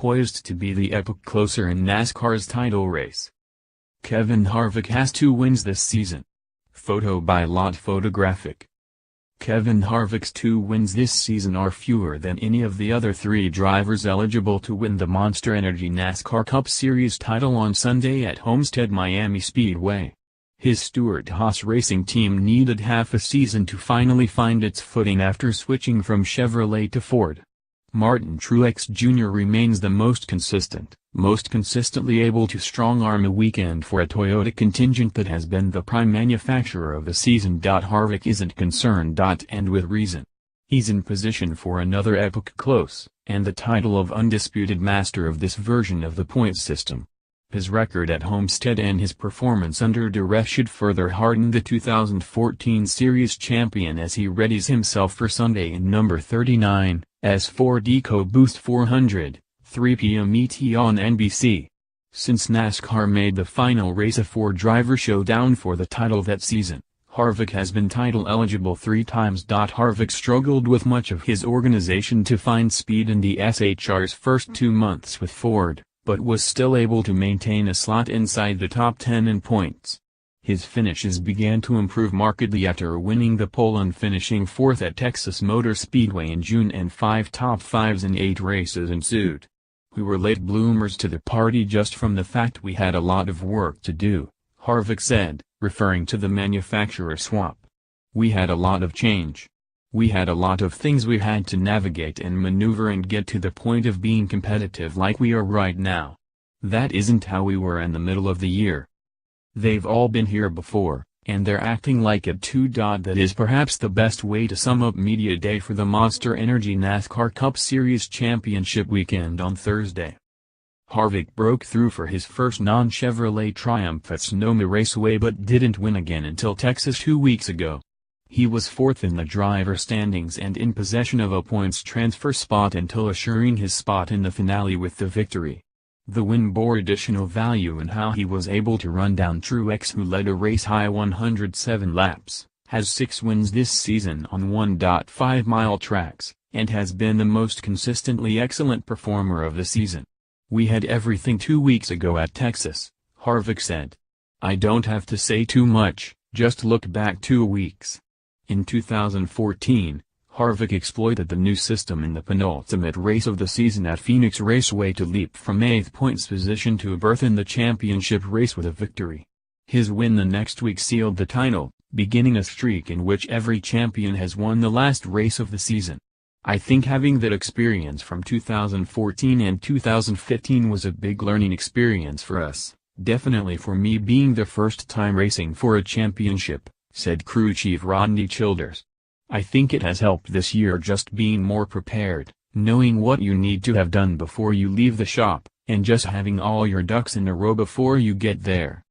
poised to be the epoch closer in NASCAR's title race. Kevin Harvick has 2 wins this season. Photo by LAT Photographic. Kevin Harvick's 2 wins this season are fewer than any of the other 3 drivers eligible to win the Monster Energy NASCAR Cup Series title on Sunday at Homestead-Miami Speedway. His Stewart-Haas racing team needed half a season to finally find its footing after switching from Chevrolet to Ford. Martin Truex Jr. remains the most consistently able to strong-arm a weekend for a Toyota contingent that has been the prime manufacturer of the season.Harvick isn't concerned.And with reason. He's in position for another epoch close, and the title of undisputed master of this version of the point system. His record at Homestead and his performance under duress should further hearten the 2014 Series champion as he readies himself for Sunday in number 39, Ford EcoBoost 400, 3 p.m. ET on NBC. Since NASCAR made the final race a 4-driver showdown for the title that season, Harvick has been title eligible 3 times. Harvick struggled with much of his organization to find speed in the SHR's first 2 months with Ford, but was still able to maintain a slot inside the top 10 in points. His finishes began to improve markedly after winning the pole and finishing 4th at Texas Motor Speedway in June, and 5 top 5s in 8 races ensued. "We were late bloomers to the party just from the fact we had a lot of work to do," Harvick said, referring to the manufacturer swap. "We had a lot of change. We had a lot of things we had to navigate and maneuver and get to the point of being competitive like we are right now. That isn't how we were in the middle of the year. They've all been here before, and they're acting like it too." That is perhaps the best way to sum up Media Day for the Monster Energy NASCAR Cup Series Championship weekend on Thursday. Harvick broke through for his first non-Chevrolet triumph at Sonoma Raceway but didn't win again until Texas 2 weeks ago. He was 4th in the driver standings and in possession of a points transfer spot until assuring his spot in the finale with the victory. The win bore additional value in how he was able to run down Truex, who led a race-high 107 laps, has 6 wins this season on 1.5-mile tracks, and has been the most consistently excellent performer of the season. "We had everything 2 weeks ago at Texas," Harvick said. "I don't have to say too much, just look back 2 weeks." In 2014, Harvick exploited the new system in the penultimate race of the season at Phoenix Raceway to leap from 8th points position to a berth in the championship race with a victory. His win the next week sealed the title, beginning a streak in which every champion has won the last race of the season. "I think having that experience from 2014 and 2015 was a big learning experience for us, definitely for me being the first time racing for a championship," said crew chief Rodney Childers. "I think it has helped this year just being more prepared, knowing what you need to have done before you leave the shop, and just having all your ducks in a row before you get there."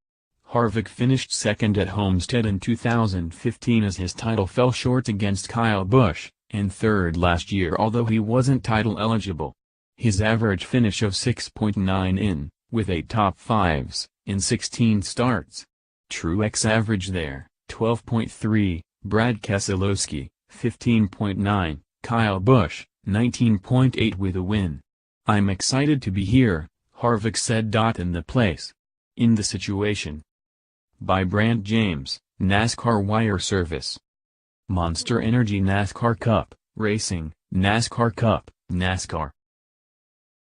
Harvick finished 2nd at Homestead in 2015 as his title fell short against Kyle Busch, and 3rd last year although he wasn't title eligible. His average finish of 6.9 in, with 8 top 5s, in 16 starts. Truex average there, 12.3. Brad Keselowski, 15.9, Kyle Busch, 19.8 with a win. "I'm excited to be here," Harvick said. "In the place. In the situation." By Brant James, NASCAR Wire Service. Monster Energy NASCAR Cup, Racing, NASCAR Cup, NASCAR.